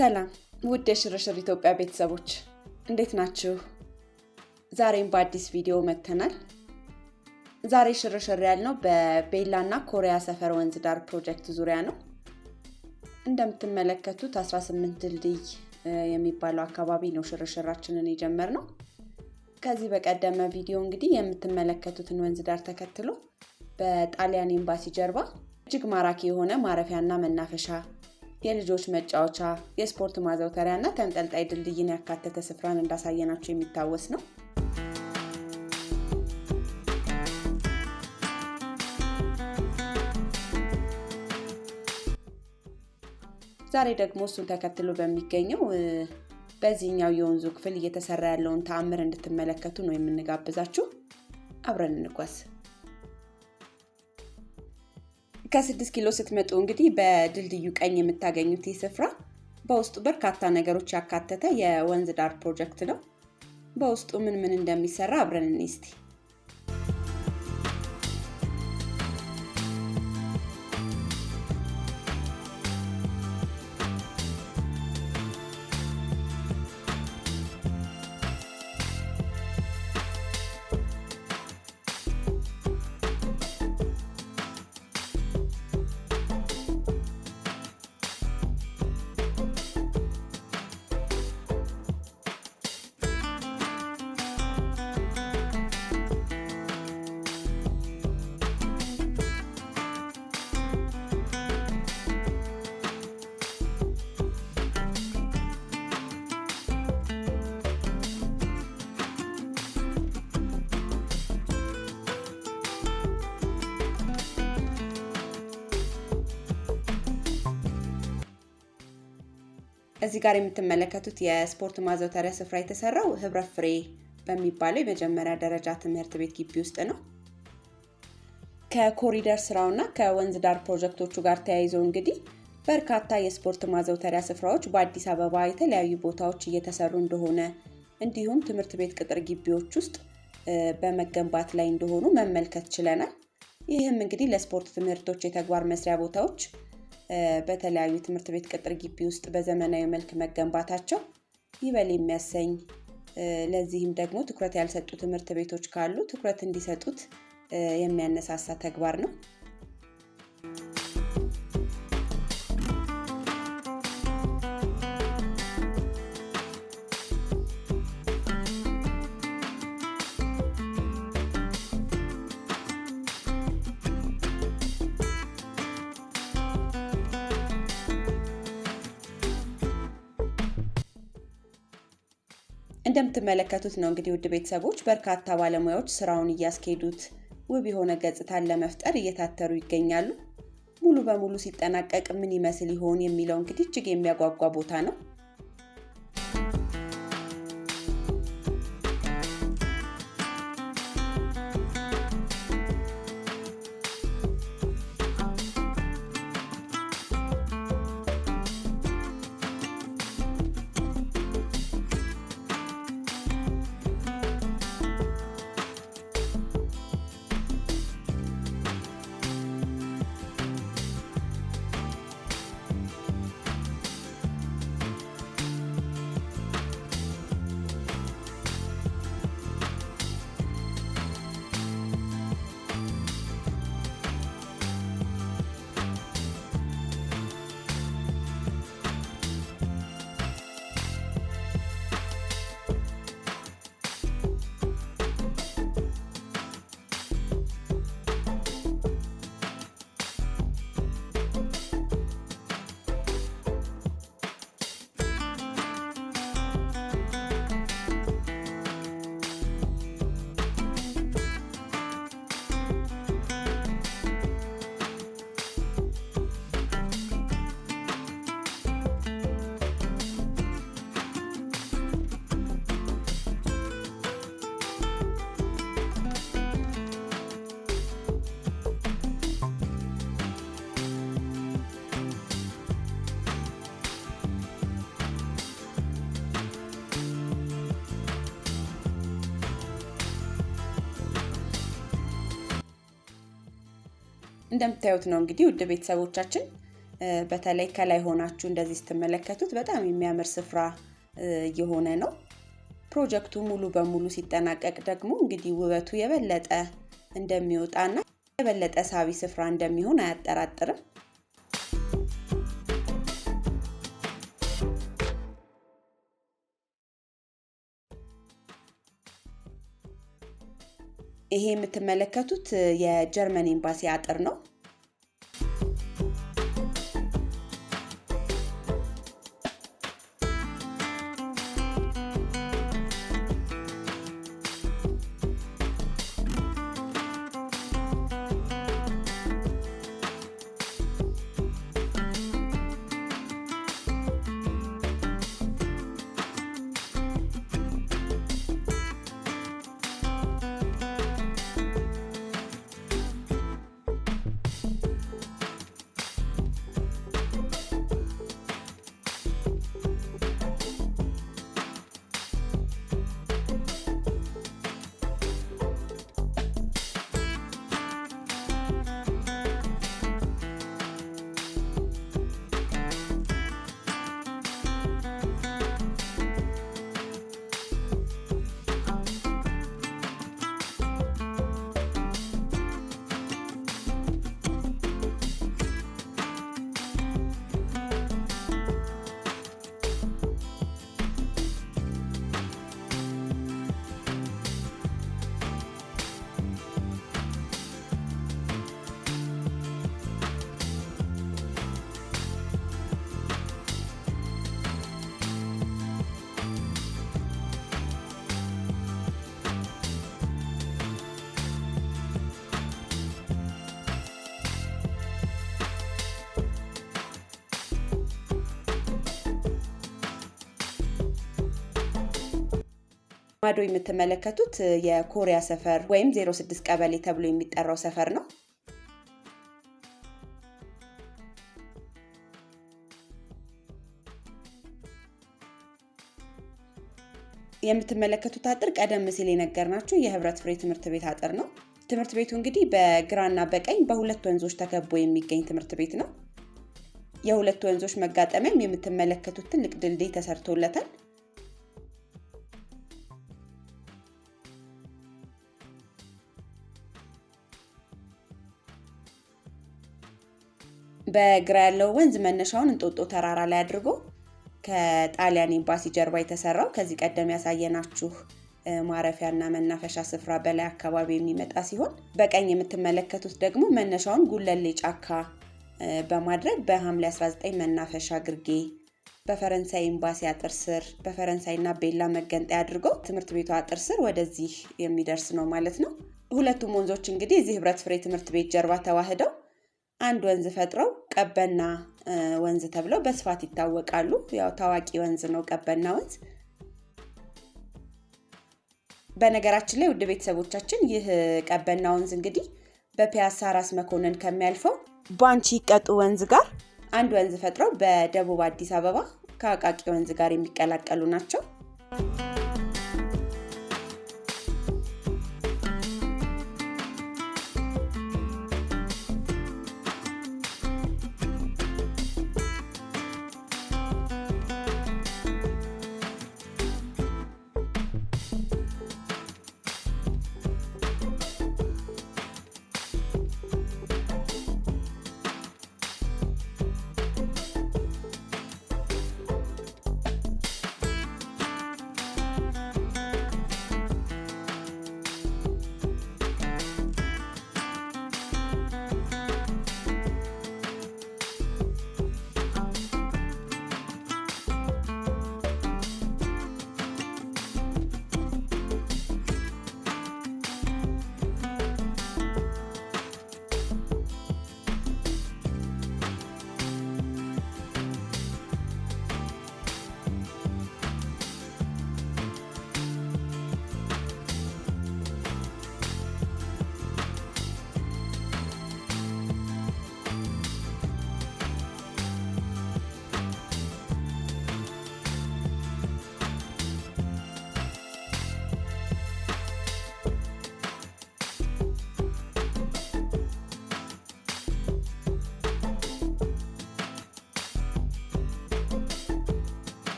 ሰላም ውድ የሽርሽር-ኢትዮጵያ ቤተሰቦች እንዴት ናችሁ? ዛሬም በአዲስ ቪዲዮ መጥተናል። ዛሬ ሽርሽር ያልነው በቤላና ኮሪያ ሰፈር ወንዝ ዳር ፕሮጀክት ዙሪያ ነው። እንደምትመለከቱት 18 ድልድይ የሚባለው አካባቢ ነው ሽርሽራችንን የጀመርነው። ከዚህ በቀደመ ቪዲዮ እንግዲህ የምትመለከቱትን ወንዝ ዳር ተከትሎ በጣሊያን ኤምባሲ ጀርባ እጅግ ማራኪ የሆነ ማረፊያና መናፈሻ የልጆች መጫወቻ የስፖርት ማዘውተሪያና ተንጠልጣይ ድልድይን ያካተተ ስፍራን እንዳሳየናችሁ የሚታወስ ነው። ዛሬ ደግሞ እሱን ተከትሎ በሚገኘው በዚህኛው የወንዙ ክፍል እየተሰራ ያለውን ተአምር እንድትመለከቱ ነው የምንጋብዛችሁ። አብረን እንጓዝ። ከ6 ኪሎ ስትመጡ እንግዲህ በድልድዩ ቀኝ የምታገኙት ስፍራ በውስጡ በርካታ ነገሮች ያካተተ የወንዝ ዳር ፕሮጀክት ነው። በውስጡ ምን እንደሚሰራ አብረን እንይ። እዚህ ጋር የምትመለከቱት የስፖርት ማዘውተሪያ ስፍራ የተሰራው ህብረፍሬ በሚባለው የመጀመሪያ ደረጃ ትምህርት ቤት ግቢ ውስጥ ነው። ከኮሪደር ስራውና ከወንዝ ዳር ፕሮጀክቶቹ ጋር ተያይዞ እንግዲህ በርካታ የስፖርት ማዘውተሪያ ስፍራዎች በአዲስ አበባ የተለያዩ ቦታዎች እየተሰሩ እንደሆነ እንዲሁም ትምህርት ቤት ቅጥር ግቢዎች ውስጥ በመገንባት ላይ እንደሆኑ መመልከት ችለናል። ይህም እንግዲህ ለስፖርት ትምህርቶች የተግባር መስሪያ ቦታዎች በተለያዩ ትምህርት ቤት ቅጥር ግቢ ውስጥ በዘመናዊ መልክ መገንባታቸው ይበል የሚያሰኝ፣ ለዚህም ደግሞ ትኩረት ያልሰጡ ትምህርት ቤቶች ካሉ ትኩረት እንዲሰጡት የሚያነሳሳ ተግባር ነው። እንደምትመለከቱት ነው እንግዲህ ውድ ቤተሰቦች በርካታ ባለሙያዎች ስራውን እያስኬዱት ውብ የሆነ ገጽታን ለመፍጠር እየታተሩ ይገኛሉ። ሙሉ በሙሉ ሲጠናቀቅ ምን ይመስል ይሆን የሚለው እንግዲህ እጅግ የሚያጓጓ ቦታ ነው። እንደምታዩት ነው እንግዲህ ውድ ቤተሰቦቻችን በተለይ ከላይ ሆናችሁ እንደዚህ ስትመለከቱት በጣም የሚያምር ስፍራ የሆነ ነው። ፕሮጀክቱ ሙሉ በሙሉ ሲጠናቀቅ ደግሞ እንግዲህ ውበቱ የበለጠ እንደሚወጣና የበለጠ ሳቢ ስፍራ እንደሚሆን አያጠራጥርም። ይሄ የምትመለከቱት የጀርመን ኤምባሲ አጥር ነው። ማዶ የምትመለከቱት የኮሪያ ሰፈር ወይም 06 ቀበሌ ተብሎ የሚጠራው ሰፈር ነው። የምትመለከቱት አጥር ቀደም ሲል የነገርናችሁ የህብረት ፍሬ ትምህርት ቤት አጥር ነው። ትምህርት ቤቱ እንግዲህ በግራና በቀኝ በሁለት ወንዞች ተከቦ የሚገኝ ትምህርት ቤት ነው። የሁለት ወንዞች መጋጠሚያም የምትመለከቱት ትልቅ ድልድይ ተሰርቶለታል። በግራ ያለው ወንዝ መነሻውን እንጦጦ ተራራ ላይ አድርጎ ከጣሊያን ኤምባሲ ጀርባ የተሰራው ከዚህ ቀደም ያሳየናችሁ ማረፊያና መናፈሻ ስፍራ በላይ አካባቢ የሚመጣ ሲሆን በቀኝ የምትመለከቱት ደግሞ መነሻውን ጉለሌ ጫካ በማድረግ በሐምሌ 19 መናፈሻ ግርጌ በፈረንሳይ ኤምባሲ አጥር ስር በፈረንሳይና ቤላ መገንጠያ አድርጎ ትምህርት ቤቱ አጥር ስር ወደዚህ የሚደርስ ነው ማለት ነው። ሁለቱም ወንዞች እንግዲህ እዚህ ህብረት ፍሬ ትምህርት ቤት ጀርባ ተዋህደው አንድ ወንዝ ፈጥረው ቀበና ወንዝ ተብለው በስፋት ይታወቃሉ። ያው ታዋቂ ወንዝ ነው ቀበና ወንዝ። በነገራችን ላይ ውድ ቤተሰቦቻችን ይህ ቀበና ወንዝ እንግዲህ በፒያሳ ራስ መኮንን ከሚያልፈው ባንቺ ቀጡ ወንዝ ጋር አንድ ወንዝ ፈጥረው በደቡብ አዲስ አበባ ከአቃቂ ወንዝ ጋር የሚቀላቀሉ ናቸው።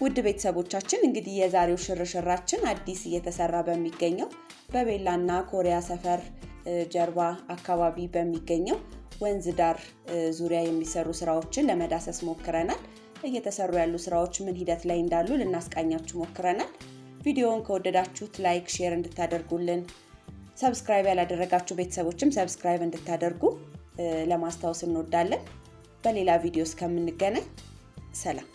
ውድ ቤተሰቦቻችን እንግዲህ የዛሬው ሽርሽራችን አዲስ እየተሰራ በሚገኘው በቤላና ኮሪያ ሰፈር ጀርባ አካባቢ በሚገኘው ወንዝ ዳር ዙሪያ የሚሰሩ ስራዎችን ለመዳሰስ ሞክረናል። እየተሰሩ ያሉ ስራዎች ምን ሂደት ላይ እንዳሉ ልናስቃኛችሁ ሞክረናል። ቪዲዮውን ከወደዳችሁት ላይክ፣ ሼር እንድታደርጉልን፣ ሰብስክራይብ ያላደረጋችሁ ቤተሰቦችም ሰብስክራይብ እንድታደርጉ ለማስታወስ እንወዳለን። በሌላ ቪዲዮ እስከምንገናኝ ሰላም።